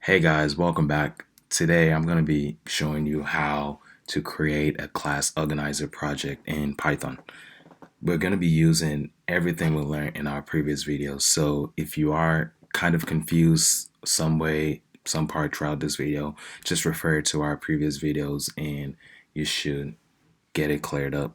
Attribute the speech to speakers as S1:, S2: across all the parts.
S1: Hey guys, welcome back. Today I'm going to be showing you how to create a class organizer project in Python. We're going to be using everything we learned in our previous videos. So if you are kind of confused some way, some part throughout this video, just refer to our previous videos and you should get it cleared up.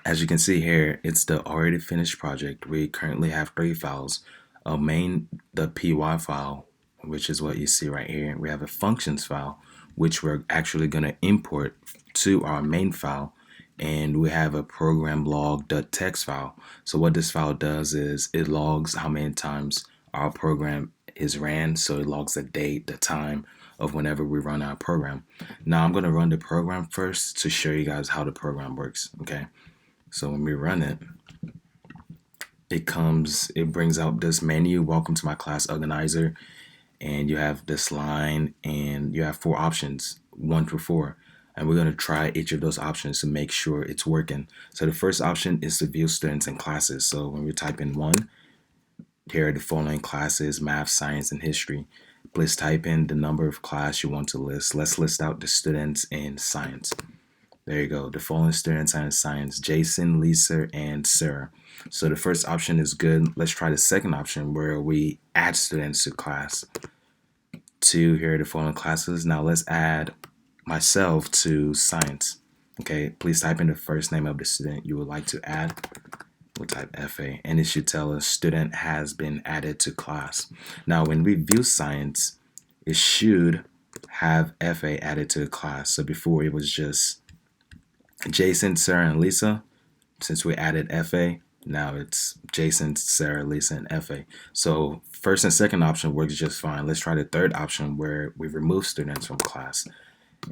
S1: As you can see here, it's the already finished project. We currently have three files: a main.py file, which is what you see right here. We have a functions file, which we're actually going to import to our main file. And we have a program log.txt file. So what this file does is it logs how many times our program is ran. So it logs the date, the time of whenever we run our program. Now I'm going to run the program first to show you guys how the program works. Okay. So when we run it, it brings out this menu, welcome to my class organizer, and you have this line and you have four options, 1 through 4. And we're going to try each of those options to make sure it's working. So the first option is to view students and classes. So when we type in 1, here are the following classes: math, science, and history. Please type in the number of class you want to list. Let's list out the students in science. There you go. The following students are in science: Jason, Lisa, and Sarah. So the first option is good. Let's try the second option where we add students to class. 2, here are the following classes. Now let's add myself to science. Okay, please type in the first name of the student you would like to add. We'll type FA, and it should tell us student has been added to class. Now when we view science, it should have FA added to the class. So before it was just Jason, Sarah, and Lisa. Since we added FA, now it's Jason, Sarah, Lisa, and FA. So first and second option works just fine. Let's try the third option where we remove students from class.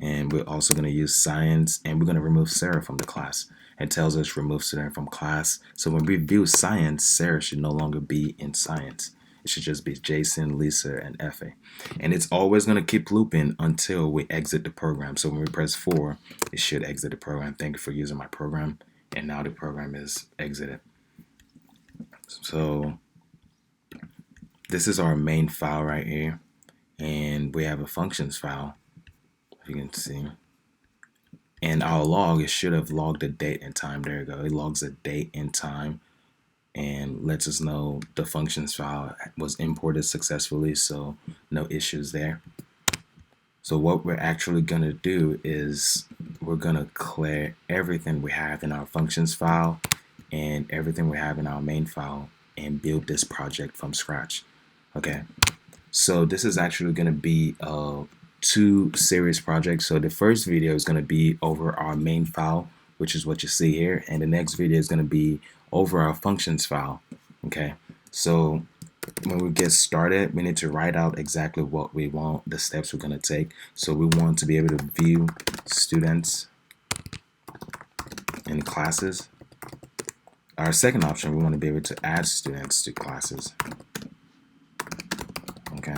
S1: And we're also going to use science, and we're going to remove Sarah from the class. It tells us remove student from class. So when we view science, Sarah should no longer be in science. It should just be Jason, Lisa, and FA. And it's always going to keep looping until we exit the program. So when we press 4, it should exit the program. Thank you for using my program. And now the program is exited. So this is our main file right here. And we have a functions file, if you can see. And our log, it should have logged the date and time. There you go. It logs the date and time and lets us know the functions file was imported successfully, so no issues there. So what we're actually going to do is we're going to clear everything we have in our functions file and everything we have in our main file and build this project from scratch. Okay, so this is actually going to be a 2-series project. So the first video is going to be over our main file, which is what you see here, and the next video is going to be over our functions file. Okay, so when we get started, we need to write out exactly what we want, the steps we're going to take. So we want to be able to view students in classes. Our second option, we want to be able to add students to classes. Okay,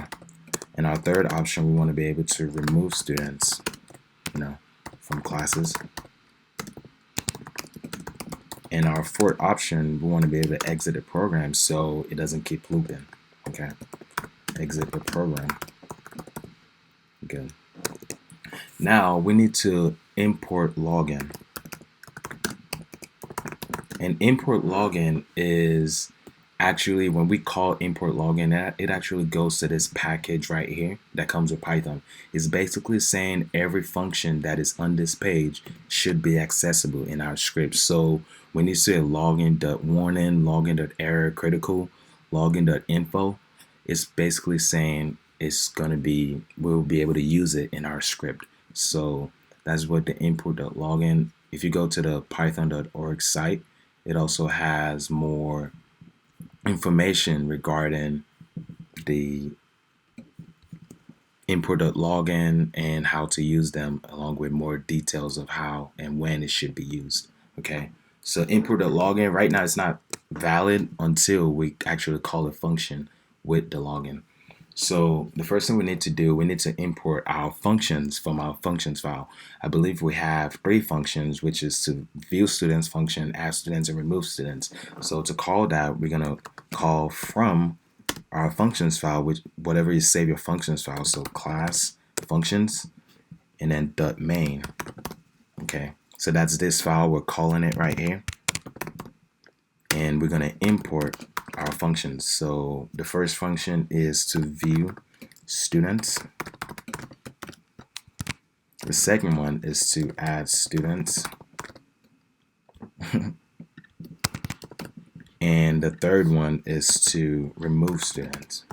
S1: and our third option, we want to be able to remove students, from classes. And our fourth option, we want to be able to exit the program so it doesn't keep looping. Okay, exit the program. Good. Now we need to import login. And import login is actually, when we call import login, it actually goes to this package right here that comes with Python. It's basically saying every function that is on this page should be accessible in our script. So when you say login.warning, login.error critical, login.info, it's basically saying we'll be able to use it in our script. So that's what the import.login. If you go to the python.org site, it also has more information regarding the import.login and how to use them, along with more details of how and when it should be used. Okay, so import.login right now it's not valid until we actually call a function with the login. So the first thing we need to do, we need to import our functions from our functions file. I believe we have 3 functions, which is to view students function, add students, and remove students. So to call that, we're going to call from our functions file, which whatever you save your functions file, so class functions and then .main. Okay, so that's this file, we're calling it right here, and we're going to import our functions. So the first function is to view students. The second one is to add students. And the third one is to remove students.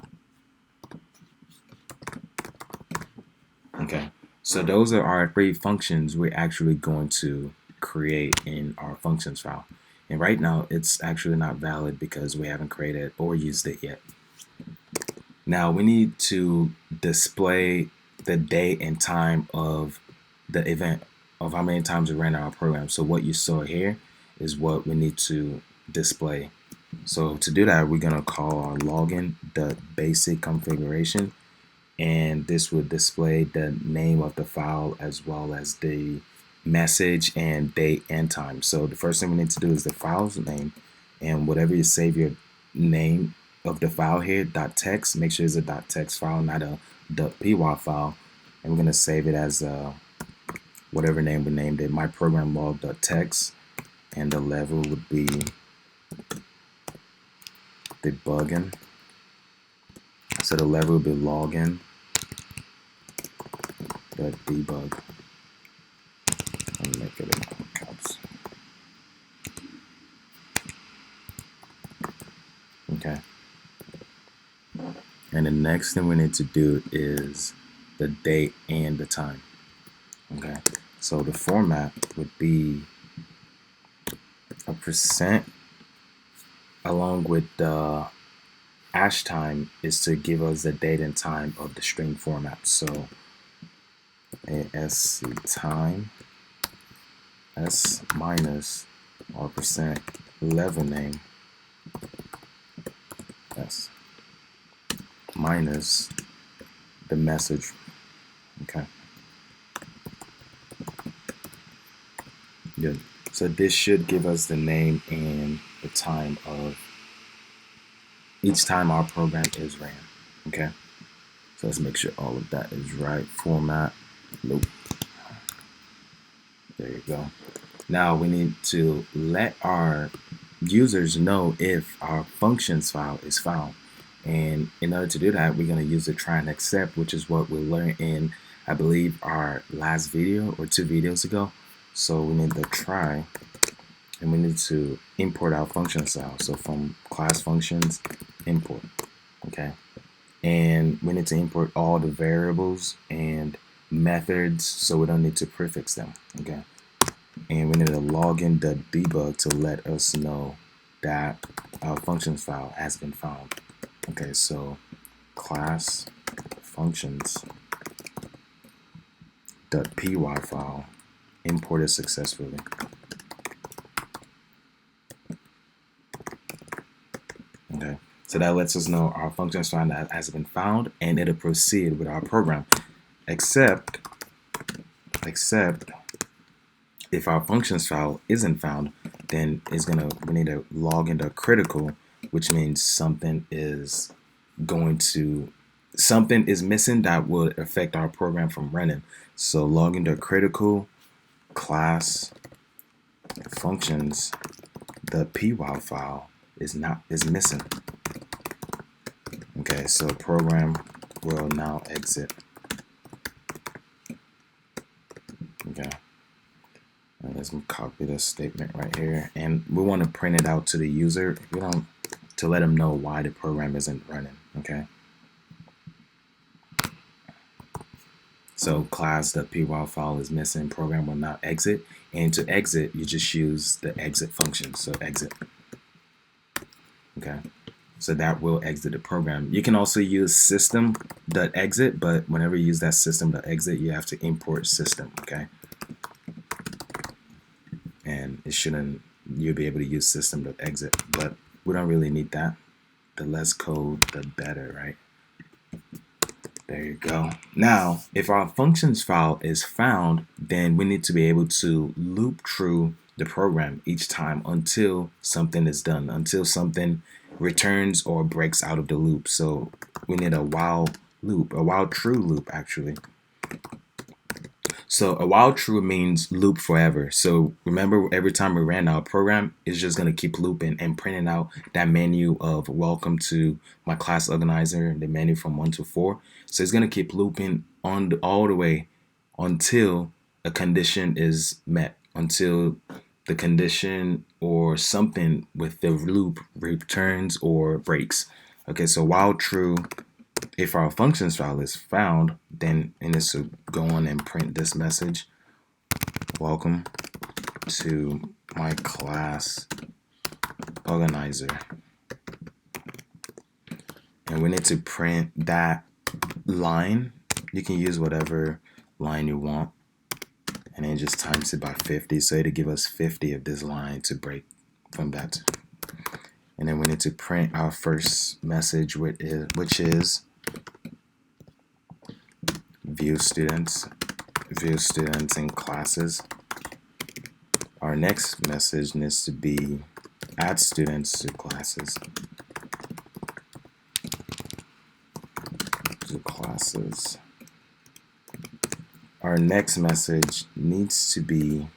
S1: Okay, so those are our three functions we're actually going to create in our functions file. And right now it's actually not valid because we haven't created or used it yet. Now we need to display the date and time of the event, of how many times we ran our program. So what you saw here is what we need to display. So to do that, we're gonna call our login.basic configuration, and this would display the name of the file as well as the message and date and time. So the first thing we need to do is the file's name, and whatever you save your name of the file here, .text, make sure it's a .text file, not a .py file, and we're going to save it as whatever name we named it, myprogramlog.text, and the level would be debugging. So the level would be login.debug. And make it in caps. Okay. And the next thing we need to do is the date and the time. Okay. So the format would be a percent along with the hash time is to give us the date and time of the string format. So ASC time S minus or percent level name S minus the message. Okay. Good. So this should give us the name and the time of each time our program is ran. Okay. So let's make sure all of that is right. Format loop. There you go. Now we need to let our users know if our functions file is found. And in order to do that, we're going to use the try and accept, which is what we learned in, I believe, our last video or 2 videos ago. So we need the try, and we need to import our functions file. So from class functions, import. Okay. And we need to import all the variables and methods, so we don't need to prefix them. Okay. And we need a login.debug to let us know that our functions file has been found. Okay, so class functions .py file imported successfully. Okay, so that lets us know our functions file has been found, and it'll proceed with our program. Except if our functions file isn't found, then we need to log into critical, which means something is missing that will affect our program from running. So log into critical class functions, the py file is missing. Okay, so program will now exit. Okay. Let's copy this statement right here, and we want to print it out to the user. To let them know why the program isn't running. Okay. So class.py file is missing. Program will now exit, and to exit, you just use the exit function. So exit. Okay. So that will exit the program. You can also use system.exit, but whenever you use that system.exit, you have to import system. Okay. And you'll be able to use system.exit, but we don't really need that. The less code, the better, right? There you go. Now, if our functions file is found, then we need to be able to loop through the program each time until something is done, until something returns or breaks out of the loop. So we need a while loop, a while true loop actually. So a while true means loop forever. So remember, every time we ran our program, it's just going to keep looping and printing out that menu of welcome to my class organizer, the menu from 1 to 4. So it's going to keep looping on all the way until a condition is met, until the condition or something with the loop returns or breaks. Okay, so while true, if our functions file is found, then it needs to go on and print this message. Welcome to my class organizer. And we need to print that line. You can use whatever line you want. And then just times it by 50. So it'll give us 50 of this line to break from that. And then we need to print our first message, which is view students in classes. Our next message needs to be add students to classes. Our next message needs to be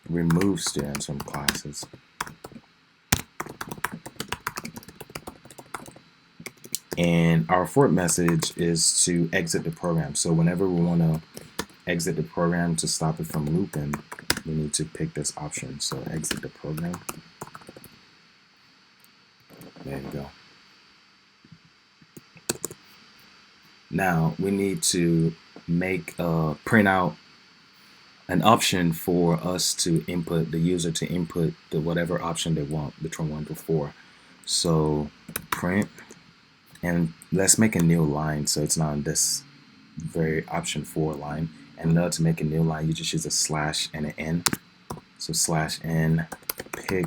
S1: remove students from classes. And our fourth message is to exit the program. So whenever we want to exit the program to stop it from looping, we need to pick this option. So exit the program. There you go. Now we need to make print out an option for us to input, the user to input the whatever option they want between 1 to 4. So print, and let's make a new line so it's not on this very option 4 line. And in order to make a new line, you just use a slash and an n. So slash n, pick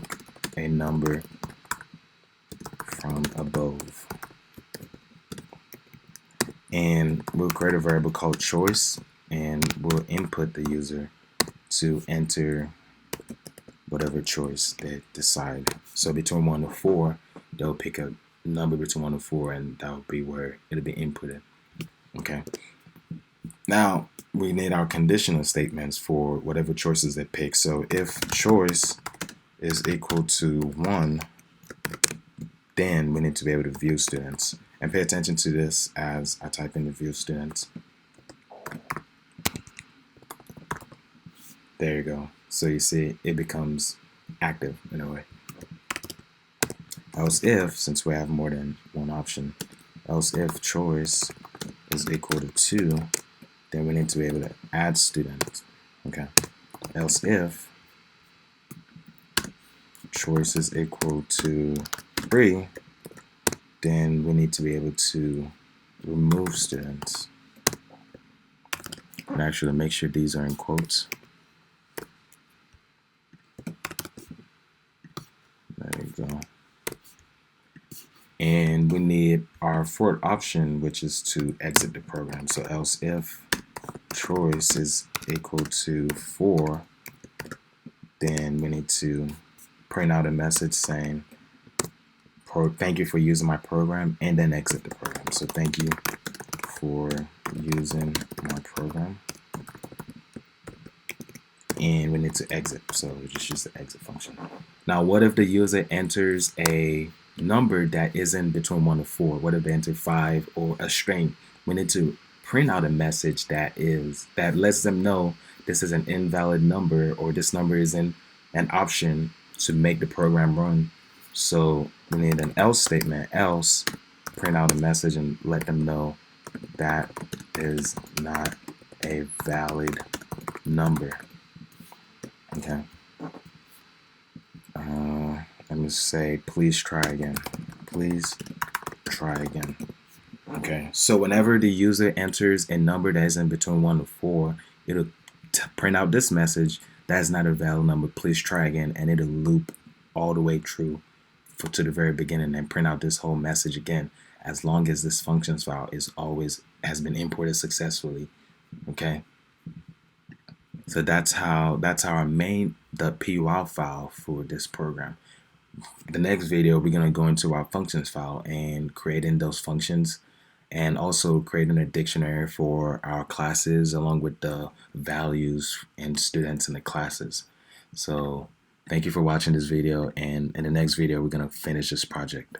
S1: a number from above. And we'll create a variable called choice, and we'll input the user to enter whatever choice they decide. So between 1 to 4, they'll pick a number between 1 to 4, and that'll be where it'll be inputted. Okay. Now we need our conditional statements for whatever choices they pick. So if choice is equal to 1, then we need to be able to view students. And pay attention to this as I type in the view students. There you go. So you see it becomes active in a way. Else if, since we have more than one option, else if choice is equal to 2, then we need to be able to add students. Okay. Else if choice is equal to 3, then we need to be able to remove students. And actually make sure these are in quotes. There you go. And we need our fourth option, which is to exit the program. So else if choice is equal to 4, then we need to print out a message saying, thank you for using my program, and then exit the program. So thank you for using my program, and we need to exit. So we just use the exit function. Now what if the user enters a number that isn't between 1 to 4? What if they enter 5 or a string? We need to print out a message that lets them know this is an invalid number, or this number isn't an option to make the program run. So we need an else statement. Else, print out a message and let them know that is not a valid number. Okay. Let me say, please try again. Please try again. Okay. So whenever the user enters a number that isn't between 1 to 4, it'll print out this message, that is not a valid number. Please try again, and it'll loop all the way through to the very beginning and print out this whole message again, as long as this functions file has been imported successfully. Okay. So that's how I made the .py file for this program. The next video, we're going to go into our functions file and creating those functions, and also creating a dictionary for our classes along with the values and students in the classes. So thank you for watching this video, and in the next video we're going to finish this project.